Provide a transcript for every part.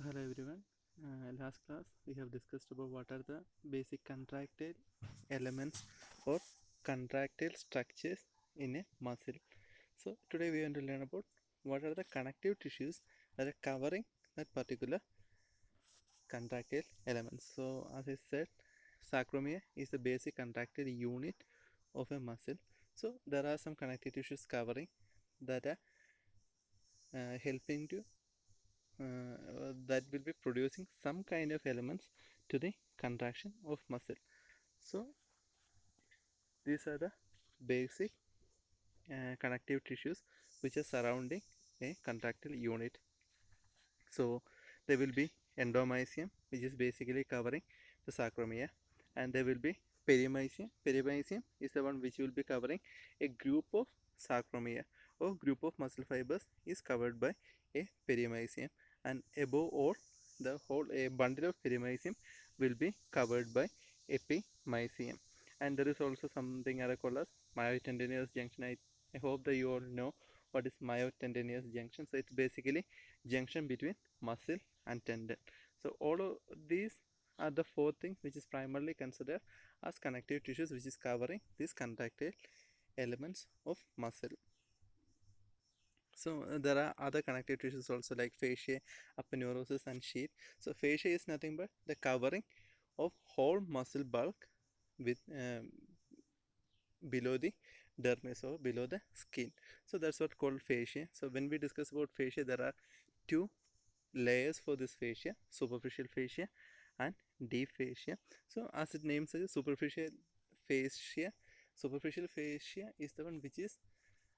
Hello everyone. Last class we have discussed about what are the basic contractile elements or contractile structures in a muscle. So today we are going to learn about what are the connective tissues that are covering that particular contractile elements. So as I said, sarcomere is the basic contractile unit of a muscle. So there are some connective tissues covering that are helping to that will be producing some kind of elements to the contraction of muscle. So these are the basic connective tissues which are surrounding a contractile unit. So there will be endomysium, which is basically covering the sarcomere, and there will be perimysium. Perimysium is the one which will be covering a group of sarcomere or group of muscle fibers is covered by a perimysium, and above all the whole a bundle of perimysium will be covered by epimysium. And there is also something other called as myotendinous junction. I hope that you all know what is myotendinous junction. So it's basically junction between muscle and tendon. So all of these are the four things which is primarily considered as connective tissues which is covering these contractile elements of muscle. So there are other connective tissues also like fascia, aponeurosis and sheath. So fascia is nothing but the covering of whole muscle bulk with below the dermis or below the skin. So that's what called fascia. So when we discuss about fascia, there are two layers for this fascia: superficial fascia and deep fascia. So as it names suggests, fascia superficial fascia is the one which is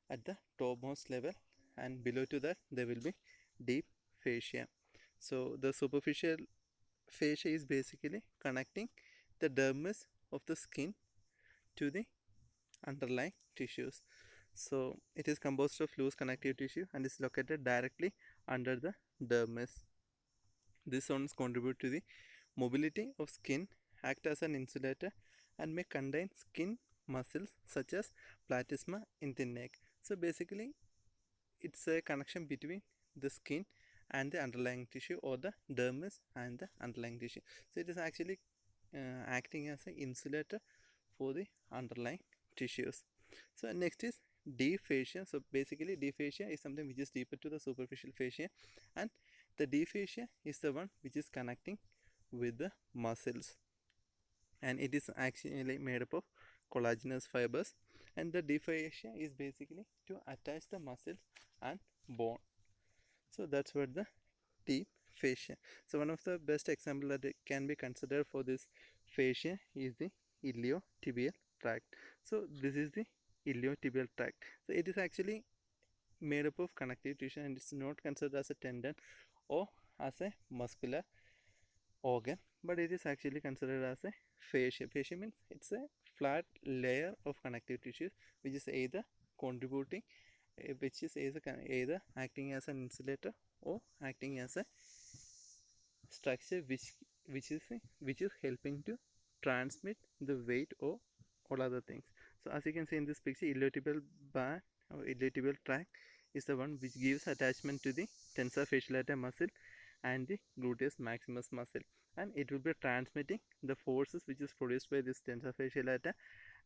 at the topmost level, and below to that there will be deep fascia. So the superficial fascia is basically connecting the dermis of the skin to the underlying tissues. So it is composed of loose connective tissue and is located directly under the dermis. These zones contribute to the mobility of skin, act as an insulator, and may contain skin muscles such as platysma in the neck. So basically it's a connection between the skin and the underlying tissue, or the dermis and the underlying tissue. So it is actually acting as an insulator for the underlying tissues. So next is deep fascia. So basically deep fascia is something which is deeper to the superficial fascia, and the deep fascia is the one which is connecting with the muscles, and it is actually made up of collagenous fibers, and the deep fascia is basically to attach the muscle and bone. So that's what the deep fascia. So one of the best example that it can be considered for this fascia is the iliotibial tract. So this is the iliotibial tract. So it is actually made up of connective tissue, and it's not considered as a tendon or as a muscular organ, but it is actually considered as a fascia. Fascia means it's a flat layer of connective tissues which is either contributing, which is either acting as an insulator or acting as a structure which is helping to transmit the weight or all other things. So as you can see in this picture, iliotibial band or iliotibial tract is the one which gives attachment to the tensor fasciolata muscle and the gluteus maximus muscle, and it will be transmitting the forces which is produced by this tensor fasciolata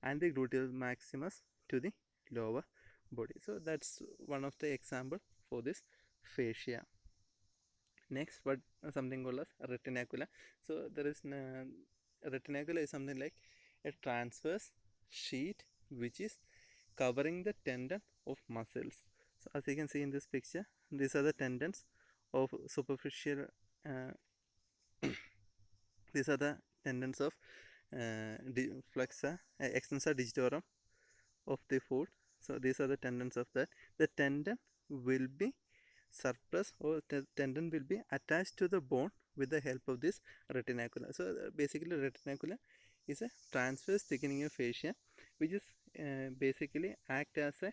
and the gluteus maximus to the lower body. So that's one of the example for this fascia. Next, what something called as retinacula. So there is retinacula is something like a transverse sheet which is covering the tendon of muscles. So as you can see in this picture, these are the tendons of superficial uh, these are the tendons of extensor digitorum of the foot. So these are the tendons of that. The tendon will be suppressed, or the tendon will be attached to the bone with the help of this retinacula. So basically retinacula is a transverse thickening of fascia which is basically act as a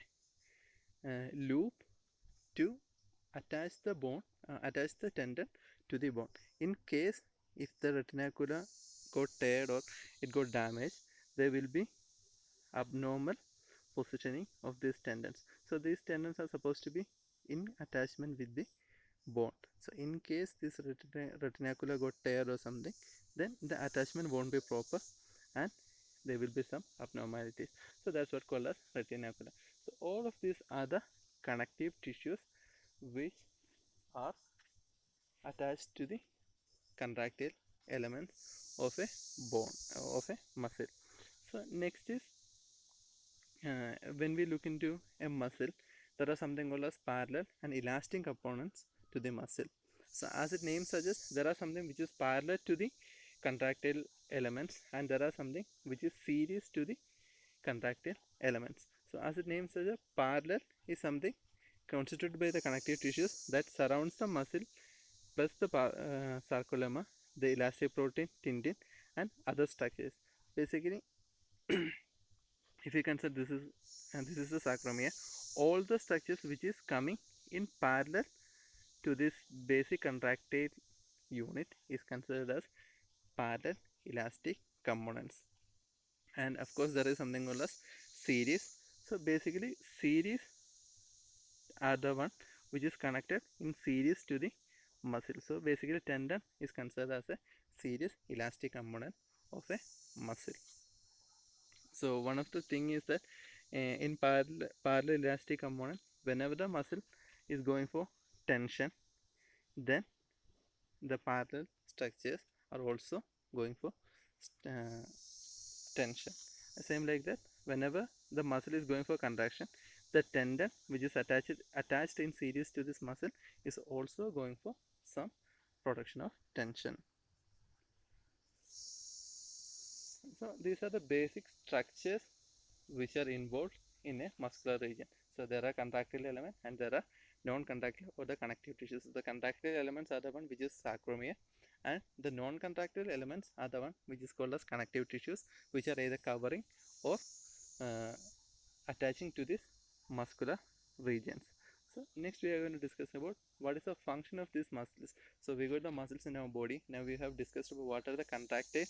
loop to attach the tendon to the bone. In case if the retinacula got teared or it got damaged, there will be abnormal positioning of these tendons. So these tendons are supposed to be in attachment with the bone. So in case this retinacula got tear or something, then the attachment won't be proper and there will be some abnormalities. So that's what called as retinacula. So all of these are the connective tissues which are attached to the contractile elements of a bone, of a muscle. So next is when we look into a muscle, there are something called as parallel and elastic components to the muscle. So as its name suggests, there are something which is parallel to the contractile elements and there are something which is series to the contractile elements. So as its name suggests, parallel is something constituted by the connective tissues that surrounds the muscle plus the sarcolemma, the elastic protein, tendon and other structures. Basically, if you consider this is the sarcomere, all the structures which is coming in parallel to this basic contractile unit is considered as parallel elastic components. And of course there is something called as series. So basically series are the one which is connected in series to the muscle. So basically tendon is considered as a series elastic component of a muscle. So one of the thing is that in parallel elastic component, whenever the muscle is going for tension, then the parallel structures are also going for uh, tension. Same like that, whenever the muscle is going for contraction, the tendon which is attached in series to this muscle is also going for some production of tension. So these are the basic structures which are involved in a muscular region. So there are contractile elements and there are non-contractile or the connective tissues. The contractile elements are the one which is sarcomere and the non-contractile elements are the one which is called as connective tissues, which are either covering or uh, attaching to this muscular regions. So next we are going to discuss about what is the function of these muscles. So we got the muscles in our body. Now we have discussed about what are the contractile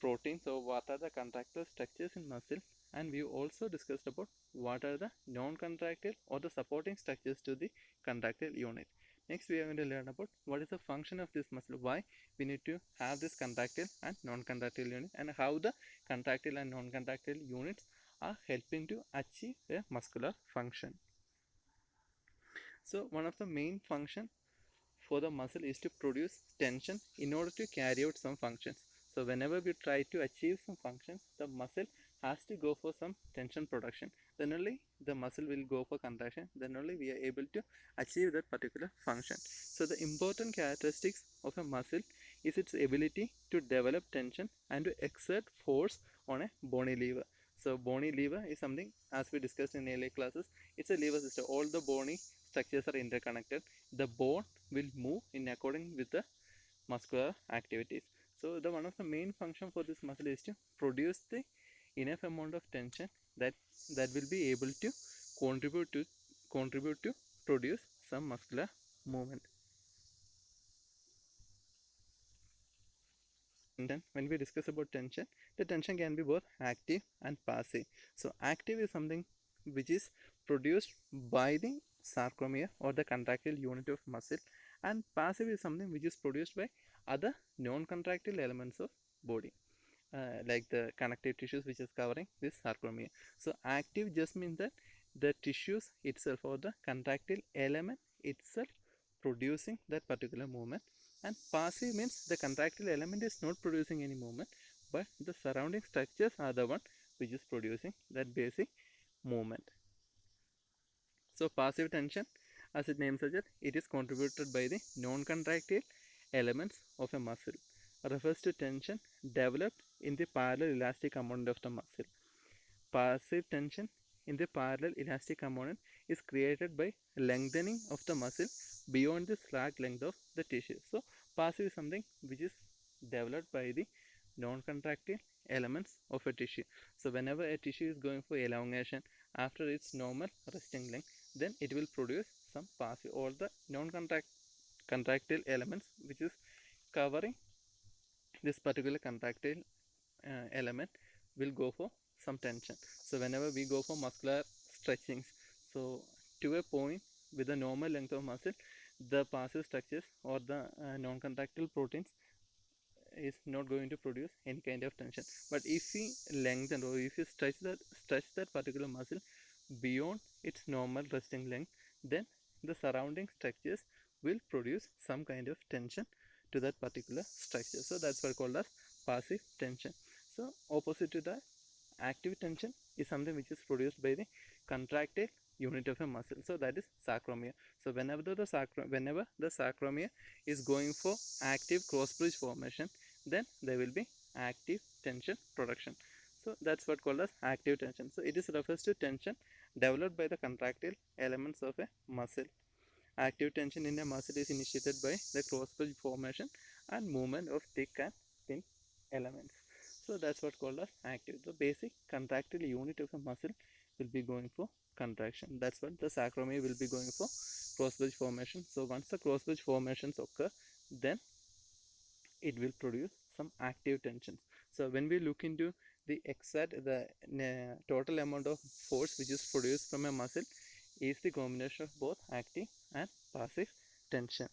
proteins or what are the contractile structures in muscle, and we also discussed about what are the non-contractile or the supporting structures to the contractile unit. Next we are going to learn about what is the function of this muscle, why we need to have this contractile and non-contractile unit, and how the contractile and non-contractile units are helping to achieve a muscular function. So one of the main function for the muscle is to produce tension in order to carry out some functions. So whenever we try to achieve some functions, the muscle has to go for some tension production. Then only the muscle will go for contraction. Then only we are able to achieve that particular function. So the important characteristics of a muscle is its ability to develop tension and to exert force on a bony lever. So bony lever is something, as we discussed in earlier classes, it's a lever system. All the bony structures are interconnected. The bone will move in according with the muscular activities. So the one of the main function for this muscle is to produce the enough amount of tension that will be able to contribute to produce some muscular movement. And then when we discuss about tension, the tension can be both active and passive. So active is something which is produced by the sarcomere or the contractile unit of muscle, and passive is something which is produced by other non-contractile elements of body, like the connective tissues which is covering this sarcomere. So active just means that the tissues itself or the contractile element itself producing that particular movement, and passive means the contractile element is not producing any movement, but the surrounding structures are the one which is producing that basic movement. So passive tension, as its name suggests, it is contributed by the non-contractile elements of a muscle. Refers to tension developed in the parallel elastic component of the muscle. Passive tension in the parallel elastic component is created by lengthening of the muscle beyond the slack length of the tissue. So passive is something which is developed by the non-contractile elements of a tissue. So whenever a tissue is going for elongation after its normal resting length, then it will produce some passive, or the non-contractile elements which is covering this particular contractile element will go for some tension. So whenever we go for muscular stretchings, so to a point with the normal length of muscle, the passive structures or the non-contractile proteins is not going to produce any kind of tension. But if we lengthen or if you stretch that particular muscle beyond its normal resting length, then the surrounding structures will produce some kind of tension to that particular structure. So that's what called as passive tension. So opposite to that, active tension is something which is produced by the contractile unit of a muscle. So that is sarcomere. So whenever the sarcomere is going for active cross bridge formation, then there will be active tension production. So that's what called as active tension. So it is refers to tension developed by the contractile elements of a muscle. Active tension in a muscle is initiated by the cross bridge formation and movement of thick and thin elements. So that's what called as active. The basic contractile unit of a muscle will be going for contraction. That's what the sarcomere will be going for, cross bridge formation. So once the cross bridge formations occur, then it will produce some active tensions. So when we look into the total amount of force which is produced from a muscle is the combination of both active and passive tension.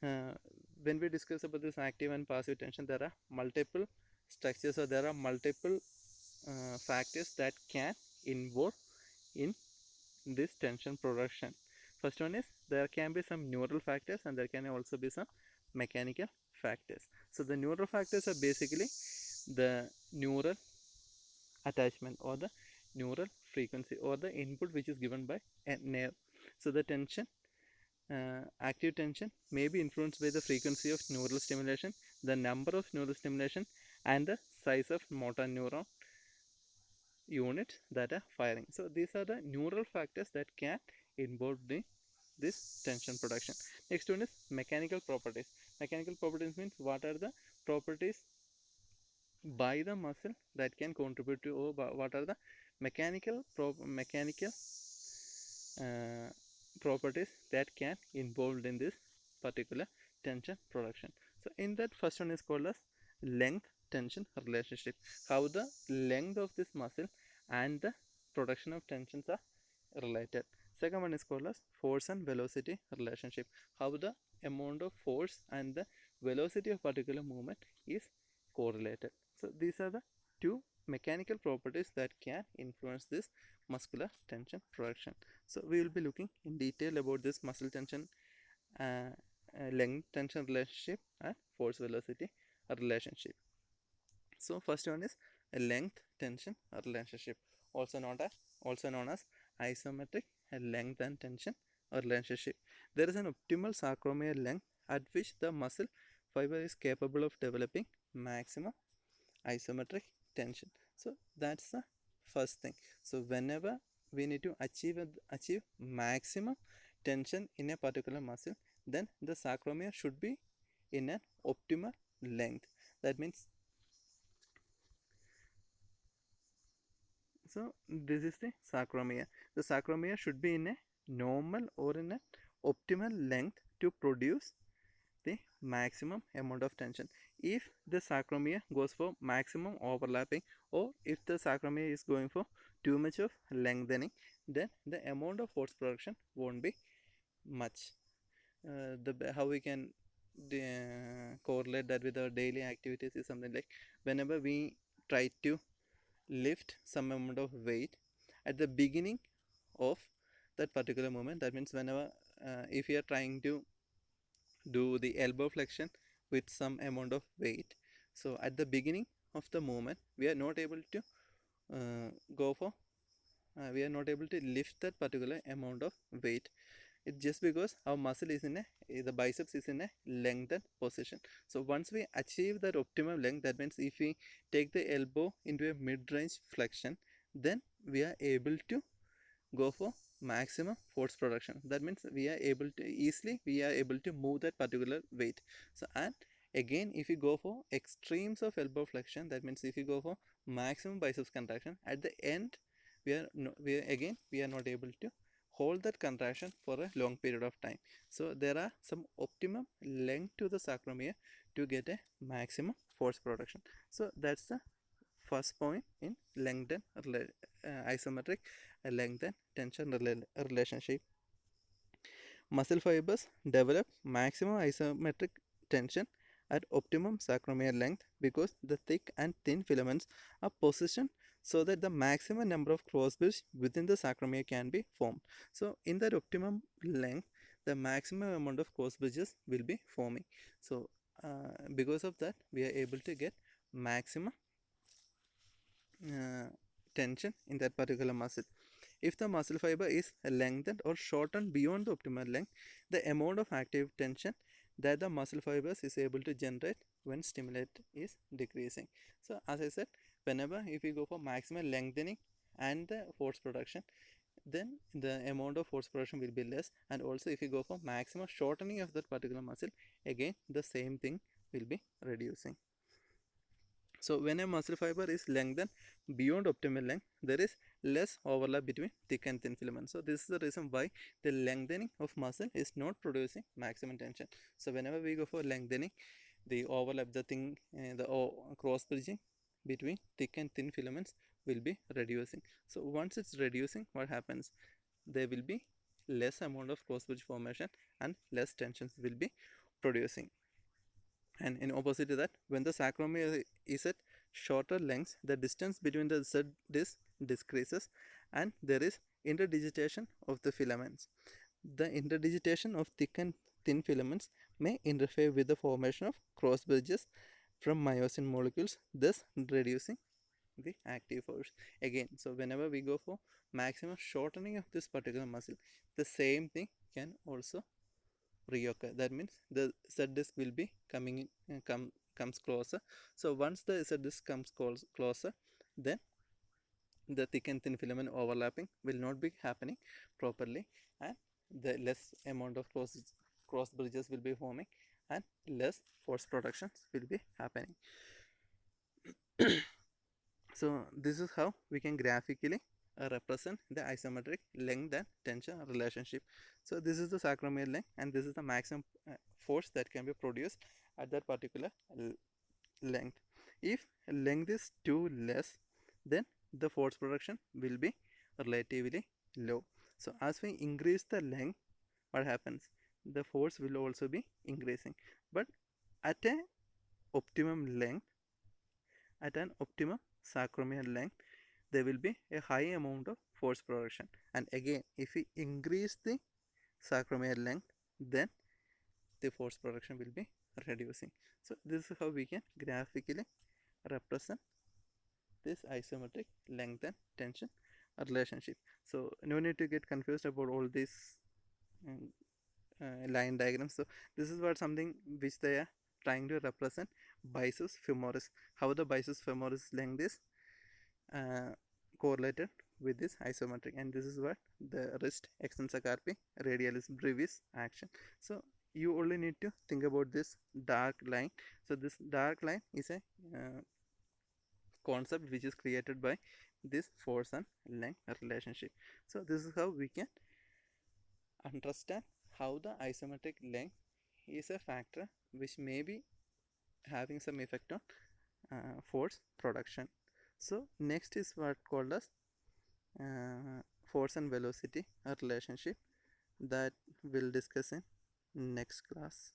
Uh, when we discuss about this active and passive tension, there are multiple structures or there are multiple factors that can involve in this tension production. First one is there can be some neural factors and there can also be some mechanical factors. So the neural factors are basically the neural attachment or the neural frequency or the input which is given by a nerve. So the tension, active tension may be influenced by the frequency of neural stimulation, the number of neural stimulation, and the size of motor neuron units that are firing. So these are the neural factors that can involve this tension production. Next one is mechanical properties. Mechanical properties means what are the properties by the muscle that can contribute to, or what are the mechanical uh, properties that can involved in this particular tension production. So in that, first one is called as length tension relationship. How the length of this muscle and the production of tensions are related. Second one is called as force and velocity relationship. How the amount of force and the velocity of particular movement is correlated. So these are the two mechanical properties that can influence this muscular tension production. So we will be looking in detail about this muscle tension, length tension relationship and force velocity relationship. So first one is a length tension relationship, also known as isometric length and tension relationship. There is an optimal sarcomere length at which the muscle fiber is capable of developing maximum isometric tension. So that's the first thing. So whenever we need to achieve maximum tension in a particular muscle, then the sarcomere should be in an optimal length. That means, so this is the sarcomere. The sarcomere should be in a normal or in an optimal length to produce the maximum amount of tension. If the sarcomere goes for maximum overlapping, or if the sarcomere is going for too much of lengthening, then the amount of force production won't be much. How we can correlate that with our daily activities is something like whenever we try to lift some amount of weight at the beginning of that particular movement, that means whenever if you are trying to do the elbow flexion with some amount of weight, so at the beginning of the movement we are not able to go for we are not able to lift that particular amount of weight. It's just because our muscle is in the biceps is in a lengthened position. So once we achieve that optimum length, that means if we take the elbow into a mid-range flexion, then we are able to go for maximum force production. That means we are able to move that particular weight. So and again, if you go for extremes of elbow flexion, that means if you go for maximum biceps contraction, at the end we are not able to hold that contraction for a long period of time. So there are some optimum length to the sarcomere to get a maximum force production. So that's the first point in length and isometric length and tension relationship. muscle fibers develop maximum isometric tension at optimum sarcomere length because the thick and thin filaments are positioned so that the maximum number of cross bridges within the sarcomere can be formed. So in that optimum length, the maximum amount of cross bridges will be forming. So because of that, we are able to get maximum tension in that particular muscle. If the muscle fiber is lengthened or shortened beyond the optimal length, the amount of active tension that the muscle fibers is able to generate when stimulate is decreasing. So as I said, whenever if you go for maximum lengthening and the force production, then the amount of force production will be less, and also if you go for maximum shortening of that particular muscle, again the same thing will be reducing. So when a muscle fiber is lengthened beyond optimal length, there is less overlap between thick and thin filaments. So this is the reason why the lengthening of muscle is not producing maximum tension. So whenever we go for lengthening, the overlap, the thing, the cross bridging between thick and thin filaments will be reducing. So once it's reducing, what happens? There will be less amount of cross bridge formation and less tensions will be producing. And in opposite to that, when the sarcomere is at shorter lengths, the distance between the Z disc decreases and there is interdigitation of the filaments. The interdigitation of thick and thin filaments may interfere with the formation of cross bridges from myosin molecules, thus reducing the active force. Again, so whenever we go for maximum shortening of this particular muscle, the same thing can also reoccur. That means the Z disc will be coming in, comes closer. So once the Z disc comes closer, then the thick and thin filament overlapping will not be happening properly, and the less amount of cross bridges will be forming and less force productions will be happening. So this is how we can graphically represent the isometric length and tension relationship. So this is the sarcomere length and this is the maximum force that can be produced at that particular length. If length is too less, then the force production will be relatively low. So as we increase the length, what happens? The force will also be increasing, but at an optimum length, at an optimum sarcomere length, there will be a high amount of force production. And again, if we increase the sarcomere length, then the force production will be reducing. So this is how we can graphically represent this isometric length and tension relationship. So no need to get confused about all these line diagrams. So this is what something which they are trying to represent biceps femoris, how the biceps femoris length is correlated with this isometric, and this is what the wrist extensor carpi radialis brevis action. So you only need to think about this dark line. So this dark line is a concept which is created by this force and length relationship. So this is how we can understand how the isometric length is a factor which may be having some effect on force production. So next is what called as force and velocity relationship that we'll discuss in next class.